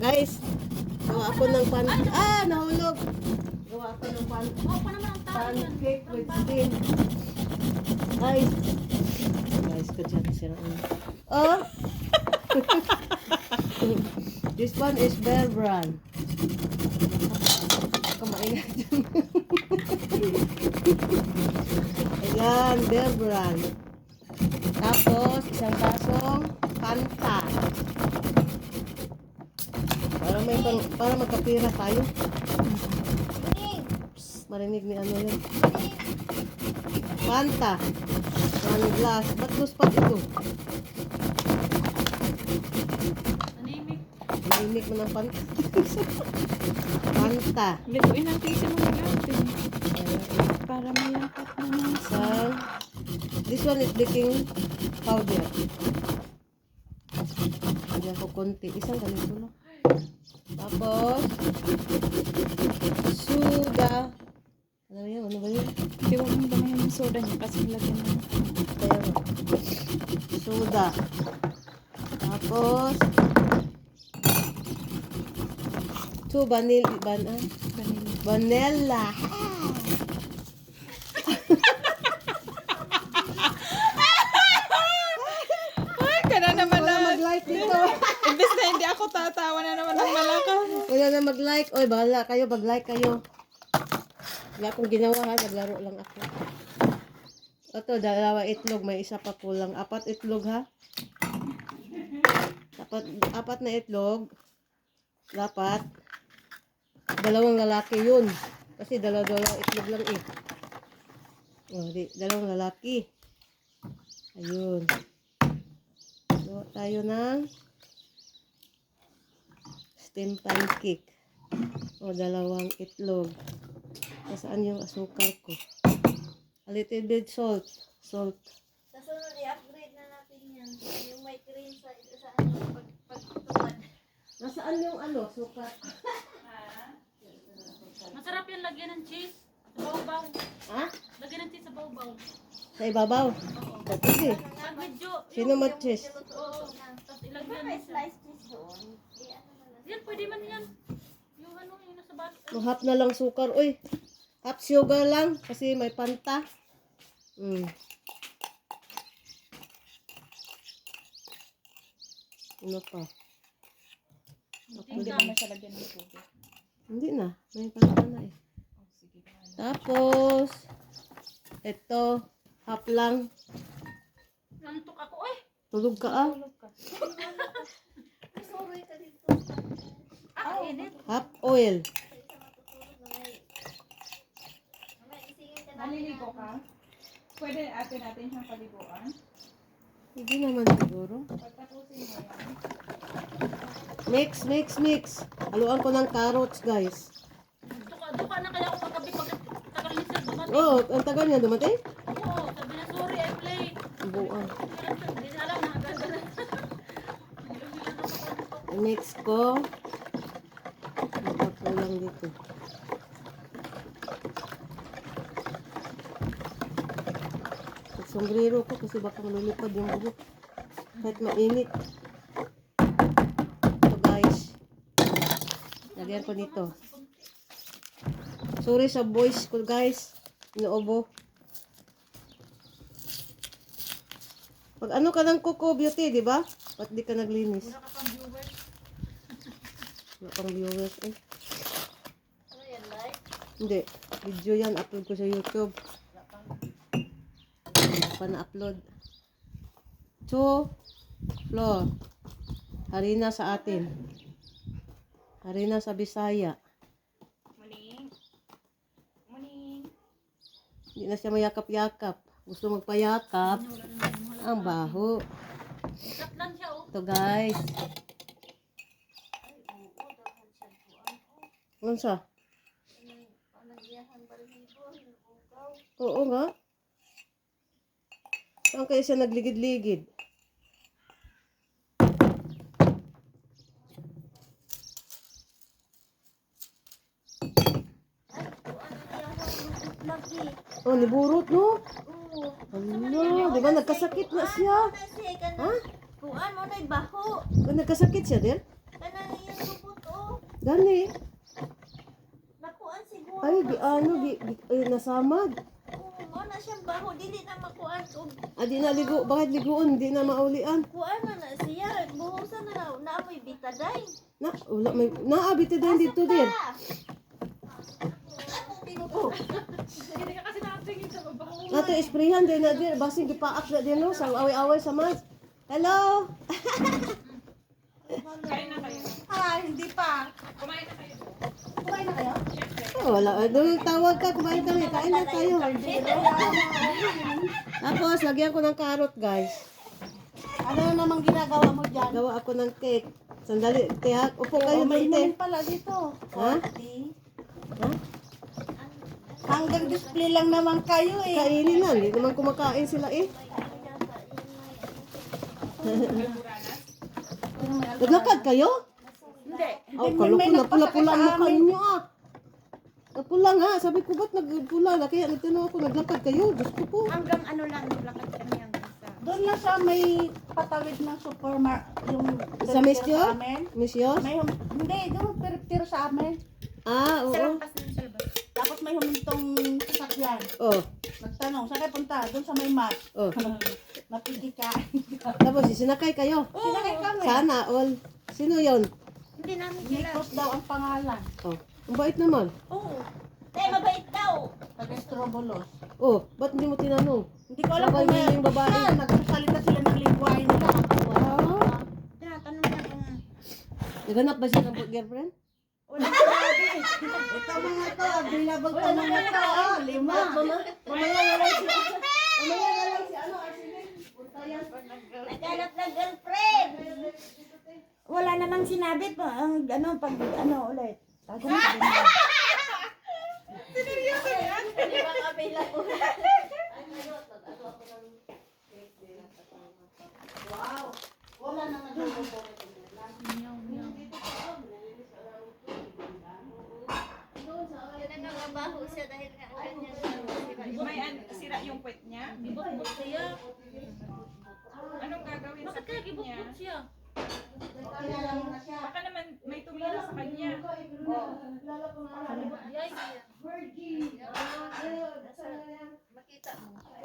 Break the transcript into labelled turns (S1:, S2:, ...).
S1: Guys, gawa ako ng nahulog. Gawa ako ng pancake with steam. Guys, ka dyan, siraan. Oh! This one is Bear Brand. Kamaingat dyan. Ayan, Bear Brand. Tapos, isang basong Fanta. Para magkapira tayo. Marinig ni ano yun. Fanta. One glass. Ba't luspat ito? Nanimik mo ng Fanta. Fanta.
S2: Lutuin natin sa mga natin. Para malangkat naman.
S1: This one is baking powder. Lagyan ko konti. Isang ganito lang. Tapos, soda. Ano yun? Ano ba yun?
S2: Hindi ko mong dami yung soda niya kasi nilagyan mo.
S1: Kaya nga. Soda. Tapos, vanilla.
S2: Ay, kana naman
S1: Wala
S2: na.
S1: mag-like dito.
S2: Imbes na hindi ako tatawa na naman ang malakaw.
S1: Wala na mag-like. Oy, bahala kayo. Mag-like kayo. Wala akong ginawa ha. Naglaro lang ako. Ito, 2 itlog. May isa pa kulang. 4 itlog ha. Apat na itlog. Dapat 2 lalaki yun. Kasi 2 itlog lang eh. O, 2 lalaki. Ayun. Gawa tayo ng steam pancake. O, 2 itlog. Nasaan yung asukar ko? A little bit salt.
S3: Sa sunod, i-upgrade na natin yan. Yung may cream sa ano, pagtuwad.
S1: Nasaan yung sukar?
S4: Masarap yan lagyan ng cheese sa bawbaw.
S1: Ha?
S4: Lagyan ng cheese sa bawbaw.
S1: Sa ibabaw? Sige.
S4: Pag medyo,
S1: Sino mag-cheese?
S4: oo, tapos ilagyan mo
S3: May
S4: siya.
S3: slice cheese doon. I-ano na lang.
S4: Yan, pwede man yan. Yung yung nasa baso.
S1: Half na lang sukar. Uy, half sugar lang kasi may Fanta. Ano pa?
S2: Hindi naman siya lagyan ng tubig.
S1: Hindi na. May Fanta na eh. Tapos, ito, half lang.
S4: Nantok ako eh.
S1: Tulog ka ah.
S3: Sorry ka dito.
S4: Init.
S1: Half oil.
S3: May isingin ka na.
S2: Maliligo ka? Pwede natin siyang paliguan.
S1: Hindi naman siguro.
S2: Pagtapusin mo yan.
S1: Mix. Haluan ko ng carrots guys.
S4: Duka na kaya ako pagkabi tagal ni sir dumating.
S1: Oh, ang tagal niya dumating?
S4: Oo, sabi na sorry, I'm late.
S1: Buang.
S4: Hindi na alam na agad na.
S1: Mix ko. Nakakulang dito. Sombrero ko kasi baka malulipad yung buhok. Kahit mainit. Ito guys. Lagyan ko nito. Sorry sa voice ko guys. Inuubo. Pag ano ka ng Coco Beauty, di ba? Ba't di ka naglinis?
S4: Wala ka pang viewers.
S1: Wala pang viewers eh.
S3: Ano yan, like?
S1: Hindi. Video yan. Upload ko sa YouTube. Wala pa na-upload. 2 floor. Harina sa atin. Harina sa Bisaya.
S2: Morning.
S1: Hindi na siya mayakap-yakap. Gusto magpayakap. Ang baho.
S4: Katlan siya oh.
S1: Ito guys. Ano siya?
S3: Panagyahan baligo, ugaw.
S1: Oo nga. Saan kaya siya nagligid-ligid?
S3: Lagi.
S1: Oh, niburot no?
S3: Oo.
S1: Ano, di ba nagkasakit na siya?
S3: Kasi ka
S1: Ha?
S3: na. Kuan mo na baho.
S1: Nagkasakit siya din?
S3: Kana yung lubot
S1: Gani.
S3: Nakuan siguro.
S1: Ay, di ano, ay, nasamad.
S3: Oo, mo na siyang baho. Dili na makuan. Og
S1: Di na ligo, bakit ligoon? Di na maulian.
S3: kuan na siya. Buhusan na naamoy bitadine.
S1: Na, wala may, naabit din dito din. Oh,
S4: Hindi ka kasi nakatingin sa baba.
S1: ato isprihan din na din, basing gipaak na din no, sa away-away sa mas. Hello?
S4: Kain na kayo.
S3: Hindi pa.
S4: Kumain na kayo.
S3: Kumain na kayo?
S1: Oh, wala, doon tawag ka, kumain kami, kain na tayo. Tapos, lagyan ko ng carrot, guys.
S3: Ano namang ginagawa mo dyan?
S1: Gawa ako ng cake. Sandali, tiyak, upo kayo
S3: may
S1: dito.
S3: inumin pala dito.
S1: Ha? Ha?
S3: Hanggang display lang naman kayo eh.
S1: Kainin na, hindi naman kumakain sila eh. Naglakad kayo?
S3: Hindi.
S1: Oh, kalo ko napula-pula ang mukha ninyo ah. Napula nga, sabi ko ba't nagpula na kaya nagtanong ako, naglakad kayo, Diyos ko po.
S2: Hanggang ano lang, naglakad kami hanggang sa...
S3: Doon na sa may patawid ng yung
S1: Sa Miss
S3: peripter
S1: Jo?
S3: sa amin.
S1: Miss Yos?
S3: May hindi, doon peripter sa amin.
S1: Ah,
S2: Sa
S1: oo.
S2: lampas ng salbas.
S3: Tapos may humintong sasakyan.
S1: Oh,
S3: Nagtanong, saan kayo punta? Doon sa may mat.
S1: oh.
S3: Mapigikain.
S1: Tapos sinakay kayo.
S3: Sinakay kami.
S1: Sana all. Sino yon?
S2: Hindi namin kilala.
S3: Nikos daw ang pangalan.
S1: Oh, ang bait naman.
S3: Oo. Eh, mabait daw. Taga-Estrobolos.
S1: Oh, ba't hindi mo tinanong?
S3: Hindi ko alam
S1: Sabay
S3: kung may
S1: yung babae.
S3: nagsasalita sila ng lingwahe nila.
S1: Wow.
S2: Tinatanong niya kung...
S1: Naghanap ba siya ng girlfriend?
S3: Wala sinabi. Ito mga to, available pa mga to. Oh, 5. Mamaya na lang si ano, Arceline. Naghanap ng girlfriend.
S2: Wala namang sinabi pa. Ang ano, pag ano ulit. Tago mo
S3: Hindi ba available? Wow. Wala naman nagbabaho siya dahil nga kanyang
S4: May sira yung puwet niya.
S3: ibot siya.
S4: Anong gagawin sa puwet niya?
S3: siya?
S4: Baka naman may tumira sa kanya.
S3: Makita mo.